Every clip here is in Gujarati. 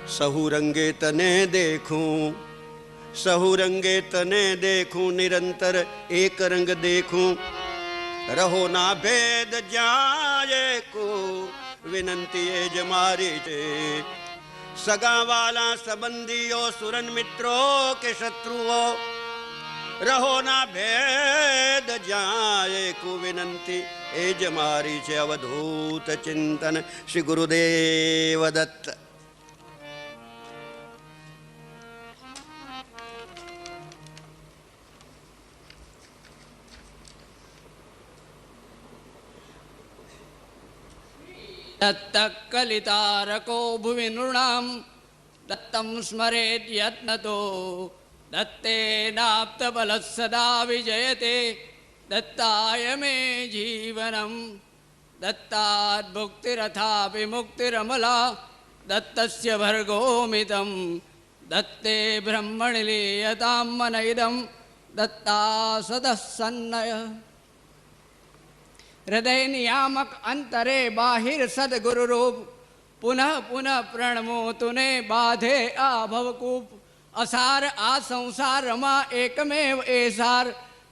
सहु रंगे तने देखूं, सहु रंगे तने देखूं, निरंतर एक रंग देखूं। रहो ना भेद जाए को, विनंती ए जमारी छे। सगा वाला संबंधियों, सुरन मित्रों के शत्रुओं, रहो ना भेद जाए को, विनंती ए जमारी छे। अवधूत चिंतन श्री गुरुदेव दत्त। दत्तकलितारको भुवि नृणां दत्तं स्मरेत् यत्नतो दत्तेनाप्तबलः सदा विजयते। दत्ताय मे जीवनं दत्तात् भुक्तिरथापि मुक्तिरमला। दत्तस्य भर्गोमितं दत्ते ब्रह्मणि लीयतां मन इदं दत्ता सदः सन्नयः। हृदय नियामक अंतरे बाहिर सदगुरु रूप, पुनः पुनः प्रणमो तुने बाधे आ भवकूप। असार आ संसार मा एकमेव एसार,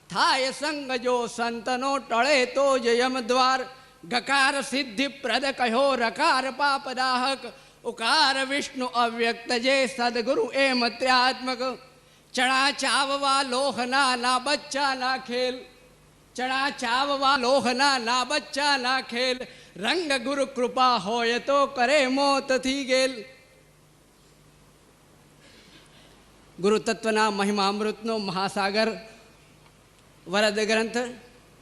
थाय संग जो संतनो टळे तो जयम द्वार। गकार सिद्धि प्रद कहो रकार पापदाहक, उकार विष्णु अव्यक्त जे सदगुरु एम त्र्यात्मक। चढ़ा चाववा लोहना ना बच्चा ना खेल, चढ़ा चाववा लोहना ना बच्चा ना खेल। रंग गुरु कृपा होय तो करे मोत थी गेल। गुरु तत्वना महिमामृतनो महासागर वरद ग्रंथ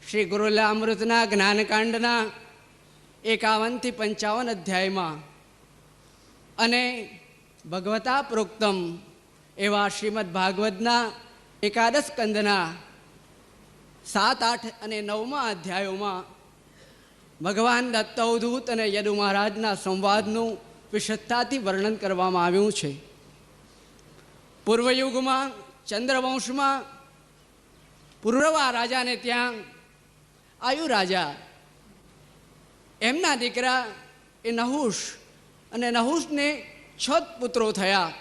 श्री गुरुलामृतना ज्ञानकांडना 51 થી 55 अध्यायમાં અને ભગવતા પ્રોક્તમ એવા શ્રીમદ ભાગવતના એકાદશ સ્કંદના 7, 8 અને 9મા અધ્યાયોમાં ભગવાન દત્તાવધૂત અને યદુ મહારાજના સંવાદનું વિશદતાથી વર્ણન કરવામાં આવ્યું છે. પૂર્વયુગમાં ચંદ્રવંશમાં પુરવા રાજાને ત્યાં આયુ રાજા, એમના દીકરા એ નહુષ, અને નહુષને 6 પુત્રો થયા: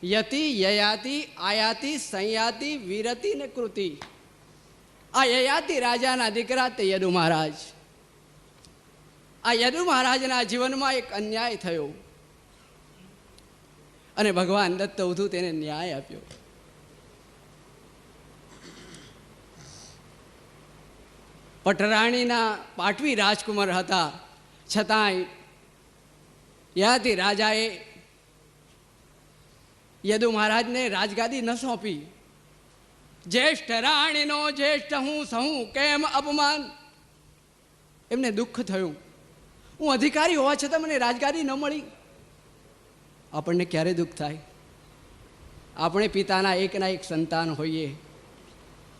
યતિ, યયાતિ, આયાતિ, સંયાતિ, વિરતિ ને કૃતિ. આ યયાતિ રાજાના દીકરા તે યદુ મહારાજ. આ યદુ મહારાજના જીવનમાં એક અન્યાય થયો અને ભગવાન દત્તાવધૂત તેને ન્યાય આપ્યો. પટરાણીના પાટવી રાજકુમાર હતા, છતાંય યયાતિ રાજાએ યદુ મહારાજને રાજગાદી ન સોંપી. જ્યેષ્ઠ રાણીનો જ્યેષ્ઠ હું સહું કેમ અપમાન. એમને દુઃખ થયું, હું અધિકારી હોવા છતાં મને રાજગાદી ન મળી. આપણને ક્યારે દુઃખ થાય? આપણે પિતાના એકના એક સંતાન હોઈએ,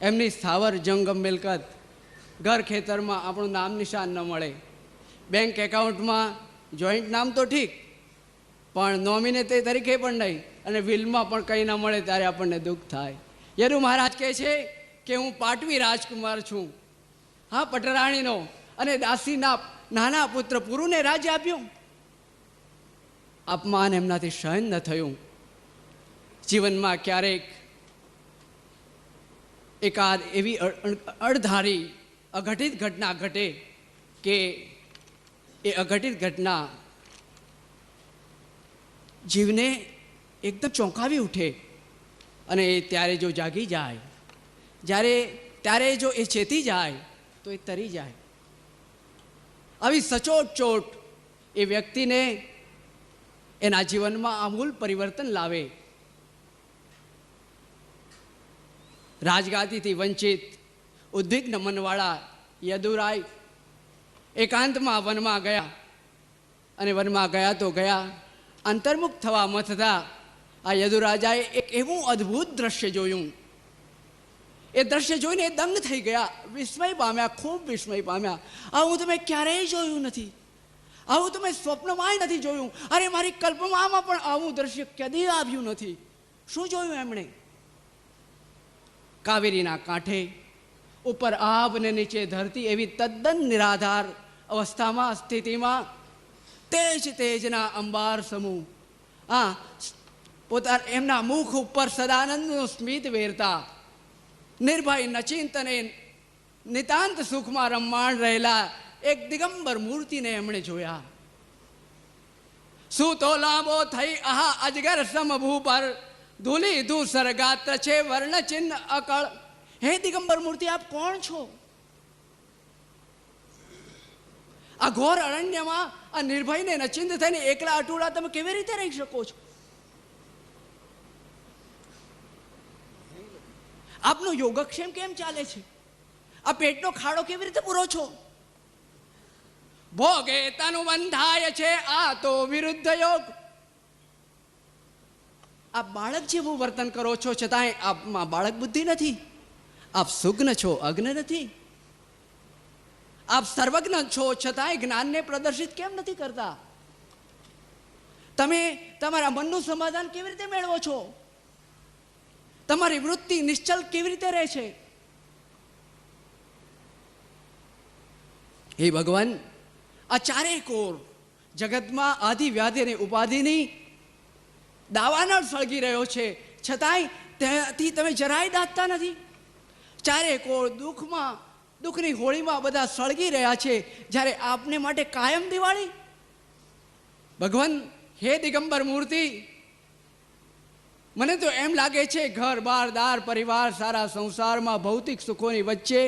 એમની સ્થાવર જંગમ મિલકત, ઘર ખેતરમાં આપણું નામ નિશાન ન મળે. બેંક એકાઉન્ટમાં જોઈન્ટ નામ તો ઠીક, પણ નોમિને તે તરીકે પણ નહીં, અને વિલમાં પણ કંઈ ન મળે ત્યારે આપણને દુઃખ થાય. યદુ મહારાજ કહે છે કે હું પાટવી રાજકુમાર છું, હા પટરાણીનો, અને દાસીના નાના પુત્ર પુરુને રાજ્ય આપ્યું. અપમાન એમનાથી સહન ન થયું. જીવનમાં ક્યારેક એકાદ એવી અણધારી અઘટિત ઘટના ઘટે કે એ અઘટિત ઘટના જીવને એકદમ ચોંકાવી ઉઠે, અને એ ત્યારે જો જાગી જાય, ત્યારે જો એ ચેતી જાય તો એ તરી જાય. આવી સચોટ ચોટ એ વ્યક્તિને એના જીવનમાં આમૂલ પરિવર્તન લાવે. રાજગાદીથી વંચિત ઉદ્વિગ્ન મનવાળા યદુરાય એકાંતમાં વનમાં ગયા, અને વનમાં ગયા તો ગયા, અંતર્મુખ થવા મથતા આ યદુરાજાએ એક એવું અદ્ભુત દ્રશ્ય જોયું. એ દ્રશ્ય જોઈને એ દંગ થઈ ગયા, વિસ્મય પામ્યા, ખૂબ વિસ્મય પામ્યા. આવું તમે ક્યારેય જોયું નથી, આવું તમે સ્વપ્નમાંય નથી જોયું. અરે મારી કલ્પનામાં પણ આવું દ્રશ્ય કદી આવ્યું નથી. શું જોયું એમણે? કાવેરીના કાંઠે ઉપર આબ ને નીચે ધરતી એવી તદ્દન નિરાધાર અવસ્થામાં, સ્થિતિમાં તેજના અંબાર સમૂહ હા, એમના મુખ ઉપર સદાનંદનું સ્મિત વેરતા નિર્ભય નચિંતને નિતાંત સુખમાં રમમાણ રહેલા એક દિગંબર મૂર્તિને એમણે જોયા. સૂતો લાંબો થઈ આહા અજગર સમભૂ પર ધૂલી ધૂસર ગાત્ર છે વર્ણચિહ્ન અકળ. હે દિગંબર મૂર્તિ, આપ કોણ છો? આ ઘોર અરણ્યમાં આ નિર્ભયને નચિંત થઈને એકલા અટુડા તમે કેવી રીતે રહી શકો છો? આપનો યોગક્ષેમ કેમ ચાલે છે? આ પેટનો ખાડો કેવી રીતે પૂરો છો? ભોગે તનુ બંધાય છે આ તો વિરુદ્ધ યોગ. આપ બાળક જેવું વર્તન કરો છો, છતાંય આપમાં બાળક બુદ્ધિ નથી. આપ સુગ્ન છો, અગ્ન નથી. આપ સર્વજ્ઞ છો, છતાંય જ્ઞાનને પ્રદર્શિત કેમ નથી કરતા? તમે તમારા મનનું સમાધાન કેવી રીતે મેળવો છો? તમારી વૃત્તિ નિશ્ચલ કેવી રીતે રહે છે? હે ભગવાન, આ ચારે કોર જગતમાં આદિ વ્યાધિ અને ઉપાધિની દાવાનળ સળગી રહ્યો છે, છતાંય ત્યાંથી તમે જરાય દાટતા નથી. ચારે કોર દુઃખની હોળીમાં બધા સળગી રહ્યા છે, જ્યારે આપને માટે કાયમ દિવાળી. ભગવાન, હે દિગંબર મૂર્તિ, મને તો એમ લાગે છે ઘર બાર દાર પરિવાર સારા સંસારમાં ભૌતિક સુખોની વચ્ચે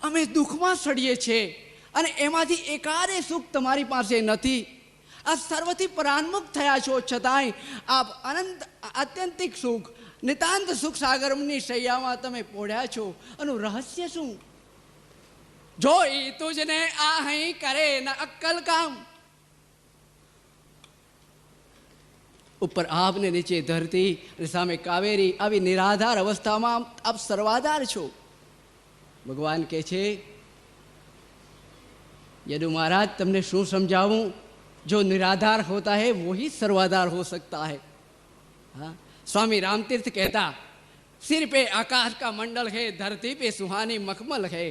અમે દુઃખમાં સડીએ છીએ, અને એમાંથી એકાદે સુખ તમારી પાસે નથી. આ સર્વથી પરાન્મુખ થયા છો, છતાંય આપ અનંત આત્યંતિક સુખ નિતાંત સુખ સાગરની શૈયામાં તમે પોઢ્યા છો. આનું રહસ્ય શું? જોઈ તુજને આહી કરે ન અક્કલ કામ. ઉપર આપ ને નીચે ધરતી અને સામે કાવેરી, આવી નિરાધાર અવસ્થામાં આપ સર્વાધાર છો. ભગવાન કહે છે, यदु महाराज तुमने शू समझाऊं, जो निराधार होता है वो ही सर्वाधार हो सकता है. हाँ, स्वामी रामतीर्थ कहता, सिर पे आकाश का मंडल है, धरती पे सुहानी मखमल है,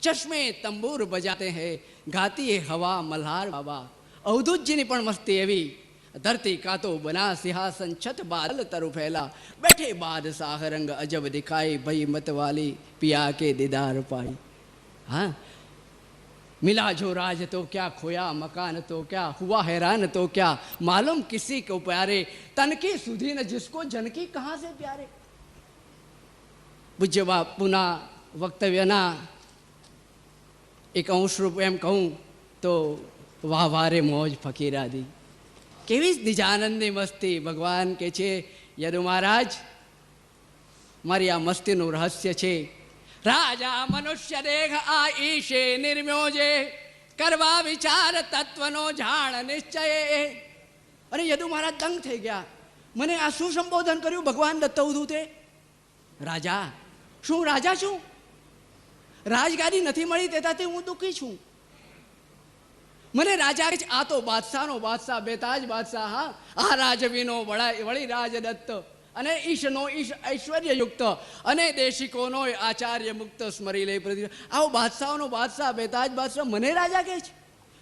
चश्मे तंबूर बजाते हैं, गाती है हवा मल्हार बाबा. अवधूत जी ने पण मस्ती एवी, धरती का तो बना सिंहासन छत बादल तरु फैला, बैठे बादशाह रंग अजब दिखाई, भई मत वाली पिया के दीदार पाई. हाँ, मिला जो राज तो क्या, खोया मकान तो क्या, हुआ हैरान तो क्या, मालूम किसी को प्यारे, तन की सुधी न जिसको जन की कहाँ से प्यारे. पूज्य बापूना वक्तव्यना एक अंश रूप एम कहूँ तो वाह वारे मौज फकीरा दी. केवी निजानंदी मस्ती. भगवान के छे, यदु महाराज मारी आ मस्तीનું રહસ્ય છે. राजा मनुष्य देख आ ईशे निर्म्योजे, करवा विचार तत्वनो जाण निश्चय. अरे यदु महाराज दंग થઈ ગયા. મને આ શું સંબોધન કર્યું ભગવાન દત્તવધૂતે? રાજા? શું રાજા છું? રાજગાદી નથી મળી તેતાથી હું દુઃખી છું. મને રાજા આ તો બાદશાહનો બાદશાહ, બેતાજ બાદશાહ. હા, આ રાજવીનો વળી રાજ દત્ત, અને ઈશનો ઈશ ઐશ્વર્યયુક્ત, અને દેશિકોનો આચાર્ય મુક્ત સ્મરી લે પ્રતિ. આવો બાદશાહનો બાદશાહ, બેતાજ બાદશાહ મને રાજા કહે છે.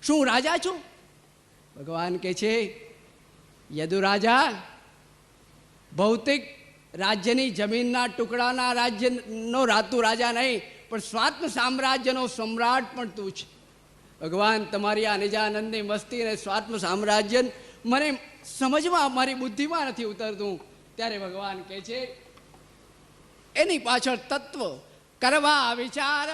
શું રાજા છું? ભગવાન કહે છે, યદુ રાજા ભૌતિક રાજ્યની જમીનના ટુકડાના રાજ્યનો તું રાજા નહીં, પણ સ્વાત્મ સામ્રાજ્યનો સમ્રાટ પણ તું છે. ભગવાન, તમારી આ નિજાનંદની મસ્તી અને સ્વાત્મ સામ્રાજ્ય મને સમજમાં, મારી બુદ્ધિમાં નથી ઉતરતું. ત્યારે ભગવાન કહે છે, એની પાછળ તત્વ કરવા વિચાર,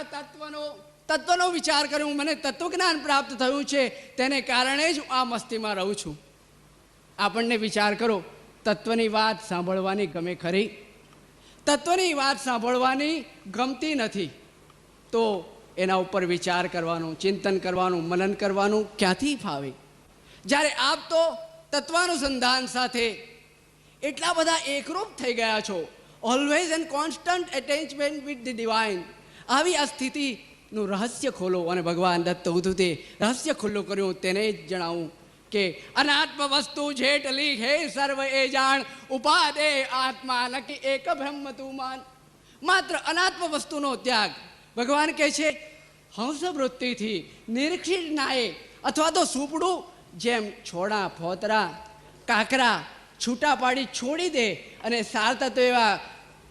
તત્વનો વિચાર કર્યો. મને તત્વજ્ઞાન પ્રાપ્ત થયું છે, તેને કારણે જ આ મસ્તીમાં રહું છું. આપણને વિચાર કરો, તત્વની વાત સાંભળવાની ગમે ખરી? તત્વની વાત સાંભળવાની ગમતી નથી, તો એના ઉપર વિચાર કરવાનું, ચિંતન કરવાનું, મનન કરવાનું ક્યાંથી ફાવે? જ્યારે આપ તો તત્વાનુસંધાન સાથે એટલા બધા એકરૂપ થઈ ગયા છો, always and constant attachment with the divine. આવી આ સ્થિતિનું રહસ્ય ખોલો. અને ભગવાન દત્તવધૂતે રહસ્ય ખુલ્લું કર્યું. તેને જ જણાવું કે અનાત્મ વસ્તુ જેટલી હે સર્વ એ જાણ, ઉપાદે આત્મા નકી એક બ્રહ્મ તું માન. માત્ર અનાત્મ વસ્તુનો ત્યાગ. ભગવાન કહે છે, હંસ વૃત્તિથી નિરીક્ષિત નાએ અથવા તો સુપડું જેમ છોડા ફોતરા કાકરા છૂટા પાડી છોડી દે અને સાર તત્વ એવા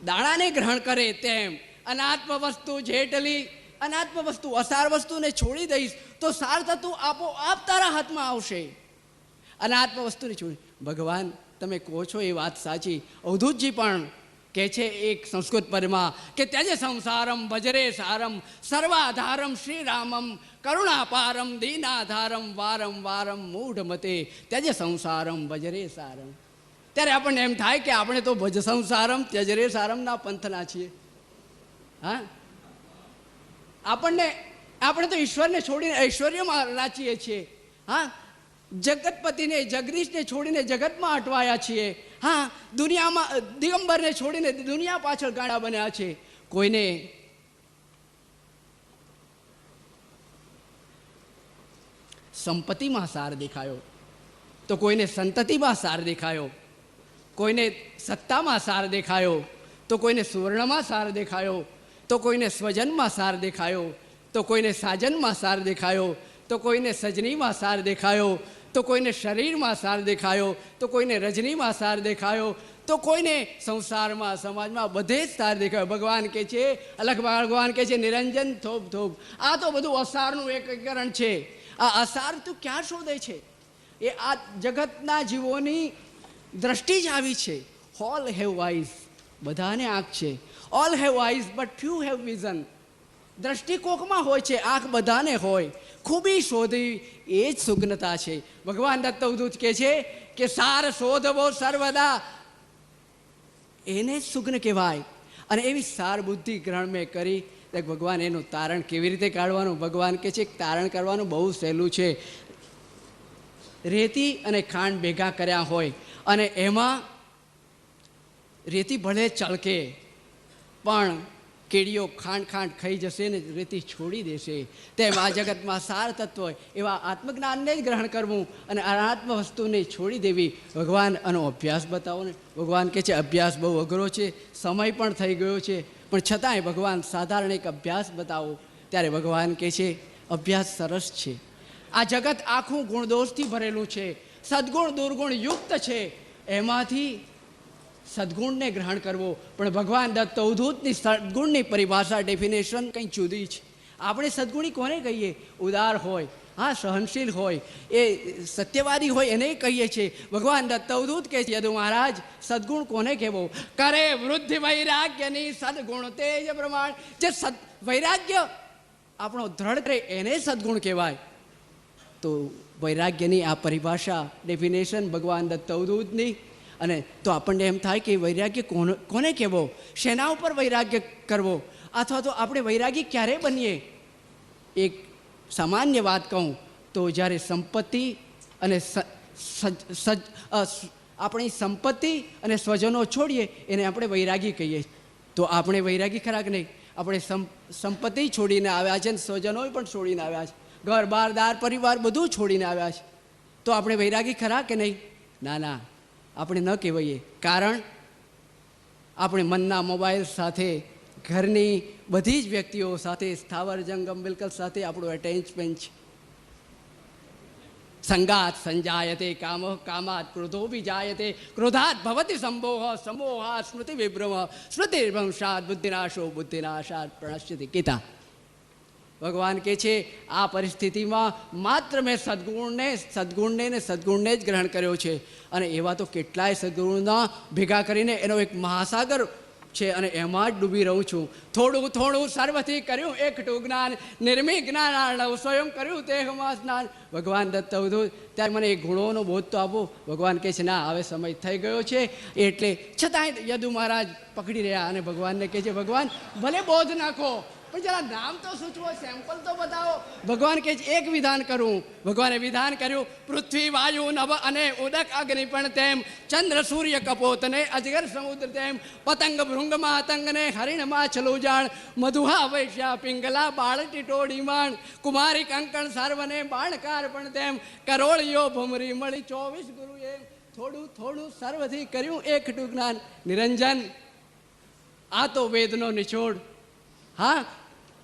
દાણાને ગ્રહણ કરે, તેમ અનાત્મ વસ્તુ જેટલી અનાત્મ વસ્તુ અસાર વસ્તુને છોડી દઈશ તો સાર તત્વ આપોઆપ તારા હાથમાં આવશે. અનાત્મ વસ્તુને છોડી ભગવાન તમે કહો છો એ વાત સાચી. અવધૂતજી પણ કહે છે એક સંસ્કૃત પદમાં કે ત્યજ સંસારમ ભજરે સારમ સર્વાધારમ શ્રીરામમ કરુણાપારમ દીનાધારમ વારમ વારમ મૂઢ મતે ત્યજ સંસારમ ભજરે સારમ. ત્યારે આપણને એમ થાય કે આપણે તો ભજ સંસારમ ત્યજરે સારમના પંથના છીએ. હા, આપણે તો ઈશ્વરને છોડીને ઐશ્વર્યમાં નાચીએ છીએ. હા, જગતપતિને જગદીશને છોડીને જગતમાં અટવાયા છીએ. હા, દુનિયામાં દિગંબરને છોડીને દુનિયા પાછળ ગાડા બન્યા છે. કોઈને સંપત્તિમાં સાર દેખાયો તો કોઈને સંતતિમાં સાર દેખાયો, કોઈને સત્તામાં સાર દેખાયો તો કોઈને સુવર્ણમાં સાર દેખાયો, તો કોઈને સ્વજનમાં સાર દેખાયો, તો કોઈને સાજનમાં સાર દેખાયો, તો કોઈને સજનીમાં સાર દેખાયો, તો કોઈને શરીરમાં સાર દેખાયો, તો કોઈને રજનીમાં સાર દેખાયો, તો કોઈને સંસારમાં સમાજમાં બધે જ સાર દેખાયો. ભગવાન કહે છે, અલગ ભગવાન કહે છે નિરંજન થોપ થોપ. આ તો બધું અસારનું એકીકરણ છે. આ અસાર તું ક્યાં શોધે છે? એ આ જગતના જીવોની દ્રષ્ટિ જ આવી છે. ઓલ હેવ આઈઝ, બધાને આંખ છે. All have eyes but few have vision. દ્રષ્ટિ કોકમાં હોય છે, આંખ બધાને હોય. ખૂબી શોધવી એ જ સુગ્નતા છે. ભગવાન દત્ત અવધૂત કહે છે કે સાર શોધવો સર્વદા, એને જ સુગ્ન કહેવાય. અને એવી સાર બુદ્ધિ ગ્રહણ મેં કરી. ભગવાન એનું તારણ કેવી રીતે કાઢવાનું? ભગવાન કહે છે તારણ કરવાનું બહુ સહેલું છે. રેતી અને ખાંડ ભેગા કર્યા હોય અને એમાં રેતી ભલે ચળકે પણ કેડીઓ ખાંડ ખાઈ જશે ને રેતી છોડી દેશે. તેમ આ જગતમાં સાર તત્વ હોય એવા આત્મજ્ઞાનને જ ગ્રહણ કરવું અને અનાત્મ વસ્તુને છોડી દેવી. ભગવાન આનો અભ્યાસ બતાવો ને. ભગવાન કહે છે અભ્યાસ બહુ અઘરો છે, સમય પણ થઈ ગયો છે, પણ છતાંય ભગવાન સાધારણ એક અભ્યાસ બતાવો. ત્યારે ભગવાન કહે છે અભ્યાસ સરસ છે. આ જગત આખું ગુણદોષથી ભરેલું છે, સદગુણ દુર્ગુણ યુક્ત છે. એમાંથી સદગુણને ગ્રહણ કરવો. પણ ભગવાન દત્ત અવધૂતની સદગુણની પરિભાષા ડેફિનેશન કંઈ જુદી છે. આપણે સદગુણી કોને કહીએ? ઉદાર હોય, હા, સહનશીલ હોય, એ સત્યવાદી હોય એને કહીએ છીએ. ભગવાન દત્ત અવધૂત કહે છે યદુ મહારાજ સદગુણ કોને કહેવો? કરે વૃદ્ધિ વૈરાગ્યની સદગુણ તેજ પ્રમાણ. જે વૈરાગ્ય આપણો દ્રઢ કરે એને સદગુણ કહેવાય. તો વૈરાગ્યની આ પરિભાષા ડેફિનેશન ભગવાન દત્ત અવધૂતની. અને તો આપણને એમ થાય કે વૈરાગ્ય કોને કહેવો? શેના ઉપર વૈરાગ્ય કરવો? અથવા તો આપણે વૈરાગી ક્યારે બનીએ? એક સામાન્ય વાત કહું તો જ્યારે સંપત્તિ અને આપણી સંપત્તિ અને સ્વજનો છોડીએ એને આપણે વૈરાગી કહીએ. તો આપણે વૈરાગી ખરા કે નહીં? આપણે સંપત્તિ છોડીને આવ્યા છે અને સ્વજનો પણ છોડીને આવ્યા છે. ઘર બાર દાર પરિવાર બધું છોડીને આવ્યા છે. તો આપણે વૈરાગી ખરા કે નહીં? ના ના, આપણે ન કહેવાઈએ. કારણ આપણે મનના મોબાઈલ સાથે, ઘરની બધી જ વ્યક્તિઓ સાથે, સ્થાવર જંગમ મિલકત સાથે આપણું એટેચમેન્ટ છે. સંગાત સંજાયતે કામ, કામાત ક્રોધો વિજાયતે, ક્રોધાત ભવતી સંમોહ, સમોહાત સ્મૃતિ વિભ્રમ, સ્મૃતિર્ભંશાત બુદ્ધિનાશો, બુદ્ધિનાશાત પ્રણશ્યતિ. ગીતા. ભગવાન કહે છે આ પરિસ્થિતિમાં માત્ર મેં સદગુણને જ ગ્રહણ કર્યો છે. અને એવા તો કેટલાય સદગુણના ભેગા કરીને એનો એક મહાસાગર છે અને એમાં જ ડૂબી રહું છું. થોડું થોડું સર્વથી કર્યું એકટું જ્ઞાન, નિર્મી જ્ઞાનાર્ણવ સ્વયં કર્યું તેહમાં સ્નાન. ભગવાન દત્ત અવધૂત ત્યારે મને એ ગુણોનો બોધ તો આપો. ભગવાન કહે છે ના, હવે સમય થઈ ગયો છે. એટલે છતાંય યદુ મહારાજ પકડી રહ્યા અને ભગવાનને કહે છે ભગવાન ભલે બોધ નાખો પણ જરા નામ તો સૂચવો, સેમ્પલ તો બતાવો. ભગવાન કહે છે એક વિધાન કરું. ભગવાને વિધાન કર્યું પૃથ્વી વાયુ નભ અને ઉદક અગ્નિ પણ તેમ, ચંદ્ર સૂર્ય કપોતને અજગર સમુદ્ર તેમ, પતંગ ભૃંગમાં અતંગને હરિણમાં છલુજાણ, મધુહા વૈશ્યા પિંગલા બાળ ટીટોડી માણ, કુમારી કંકણ સર્વને બાણકાર પણ તેમ, કરોળિયો ભમરી મળી 24 ગુરુ એમ. થોડું થોડું સર્વથી કર્યું એકટું જ્ઞાન. નિરંજન, આ તો વેદનો નિચોડ, હા,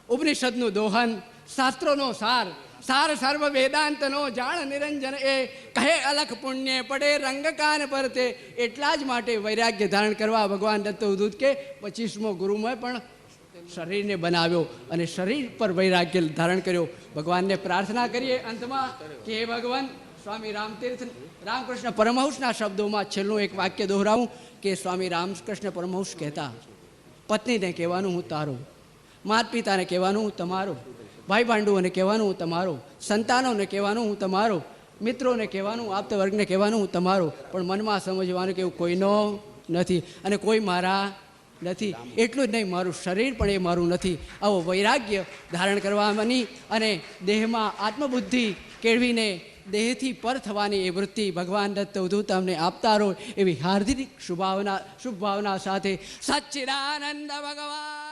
ઉપનિષદનું દોહન, શાસ્ત્રોનો સાર, સાર સર્વ વેદાંતનો જાણ નિરંજન એ કહે અલખ પુણ્ય પડે રંગ કાન પર તે એટલા જ માટે વૈરાગ્ય ધારણ કરવા ભગવાન દત્ત ઉદ્ધત કે 25મો ગુરુમાં પણ શરીરને બનાવ્યો અને શરીર પર વૈરાગ્ય ધારણ કર્યો. ભગવાનને પ્રાર્થના કરીએ અંતમાં કે હે ભગવાન, સ્વામી રામતીર્થ રામકૃષ્ણ પરમહંસના શબ્દોમાં છેલ્લું એક વાક્ય દોહરાવું કે સ્વામી રામકૃષ્ણ પરમહંસ કહેતા, પત્નીને કહેવાનું હું તારો, માતા પિતાને કહેવાનું હું તમારો, ભાઈ ભાંડુઓને કહેવાનું હું તમારો, સંતાનોને કહેવાનું હું તમારો, મિત્રોને કહેવાનું, આપતા વર્ગને કહેવાનું હું તમારો, પણ મનમાં સમજવાનું કે એવું કોઈનો નથી અને કોઈ મારા નથી. એટલું જ નહીં, મારું શરીર પણ એ મારું નથી. આવો વૈરાગ્ય ધારણ કરવાની અને દેહમાં આત્મબુદ્ધિ કેળવીને દેહથી પર થવાની એ વૃત્તિ ભગવાન દત્ત ઉદ્ધત અમને આપતા રહો એવી હાર્દિક શુભ ભાવના સાથે સચ્ચિદાનંદ ભગવાન.